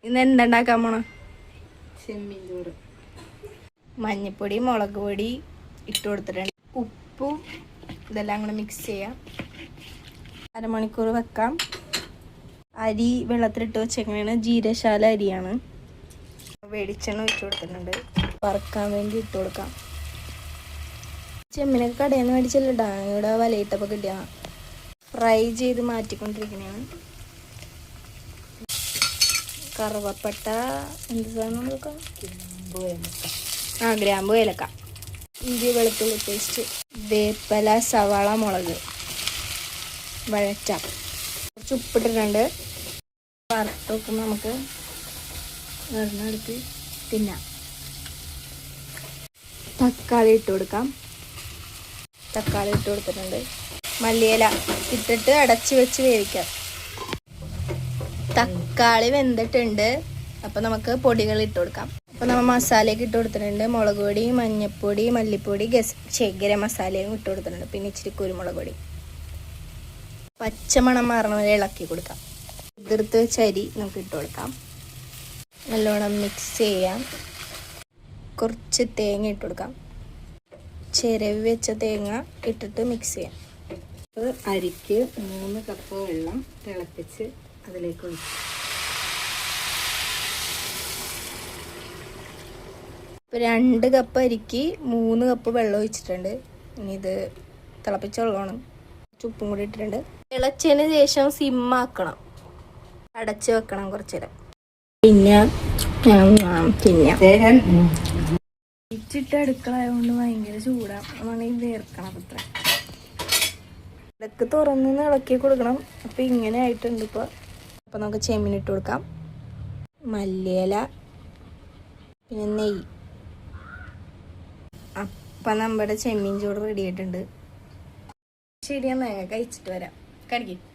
ഇന്ന് എന്തുണ്ടാക്കാൻ പോണ? ചെമ്മീൻ ചോറ്. മഞ്ഞപ്പൊടി മുളക് പൊടി ഇട്ട് കൊടുത്തിട്ടുണ്ട്. ഉപ്പും ഇതെല്ലാം കൂടെ മിക്സ് ചെയ്യാം. അരമണിക്കൂർ വെക്കാം. അരി വെള്ളത്തിലിട്ട് വെച്ചെങ്ങനെയാണ് ജീരശാല അരിയാണ്. വെളിച്ചെണ്ണ ഒഴിച്ച് കൊടുത്തിട്ടുണ്ട്. വറുക്കാൻ വേണ്ടി ഇട്ട് കൊടുക്കാം. ചെമ്മീനൊക്കെ കടയിൽ നിന്ന് മേടിച്ചില്ലട്ടാ, ഇവിടെ വലയിട്ടപ്പോൾ കിട്ടിയ. ഫ്രൈ ചെയ്ത് മാറ്റിക്കൊണ്ടിരിക്കുന്നതാണ്. കറുവപ്പട്ട എന്ത് സാധനം നോക്കാം. ഗ്രാമ്പു ഏലക്ക, ഇഞ്ചി വെളുത്തുള്ളി പേസ്റ്റ്, വേപ്പില, സവാള, മുളക്, വഴറ്റാം. കുറച്ച് ഉപ്പിട്ടിട്ടുണ്ട്. വറുത്ത് വെക്കുമ്പോൾ നമുക്ക് വെറുതെടുത്ത് തിന്നാം. തക്കാളി ഇട്ട് കൊടുക്കാം. തക്കാളി ഇട്ട് കൊടുത്തിട്ടുണ്ട്. മല്ലിയില ഇട്ടിട്ട് അടച്ച് വെച്ച് വേവിക്കാം. തക്കാളി വെന്തിട്ടുണ്ട്. അപ്പം നമുക്ക് പൊടികൾ ഇട്ട് കൊടുക്കാം. അപ്പം നമ്മൾ മസാലയൊക്കെ ഇട്ട് കൊടുത്തിട്ടുണ്ട്. മുളക് പൊടി, മഞ്ഞൾപ്പൊടി, മല്ലിപ്പൊടി, ഗരം മസാലയും ഇട്ട് കൊടുത്തിട്ടുണ്ട്. പിന്നെ ഇച്ചിരി കുരുമുളക് പൊടി. പച്ചമണം മാറണ വരെ ഇളക്കി കൊടുക്കാം. കുതിർത്ത് വെച്ച അരി നമുക്ക് ഇട്ട് കൊടുക്കാം. നല്ലോണം മിക്സ് ചെയ്യാം. കുറച്ച് തേങ്ങ ഇട്ട് കൊടുക്കാം. ചിരവി വെച്ച തേങ്ങ ഇട്ടിട്ട് മിക്സ് ചെയ്യാം. അരിക്ക് 3 കപ്പ് വെള്ളം തിളപ്പിച്ച് അതിലേക്ക് ഒഴിക്കും. ഇപ്പോൾ 2 കപ്പ് അരിക്ക് 3 കപ്പ് വെള്ളം ഒഴിച്ചിട്ടുണ്ട്. ഇനി ഇത് തിളപ്പിച്ച വെള്ളമാണ്. ഉപ്പും കൂടി ഇട്ടിട്ടുണ്ട്. തിളച്ചതിന് ശേഷം സിമ്മാക്കണം. അടച്ച് വെക്കണം കുറച്ച് നേരം. പിന്നെ ഇച്ചിട്ട് അടുക്കളായതുകൊണ്ട് ഭയങ്കര ചൂടാണ്. അതാണ് ഈ വേർക്കണം. അത്ര ഇടക്ക് തുറന്ന് ഇളക്കി കൊടുക്കണം. അപ്പം ഇങ്ങനെ ആയിട്ടുണ്ട് ഇപ്പോൾ. അപ്പം നമുക്ക് ചെമ്മീൻ ഇട്ട് കൊടുക്കാം. മല്ലിയില, പിന്നെ നെയ്യ്. അപ്പം നമ്മുടെ ചെമ്മീൻ ചോറ് റെഡി ആയിട്ടുണ്ട്. ശരിയെന്നാ കഴിച്ചിട്ട് വരാം. കടിക്കും.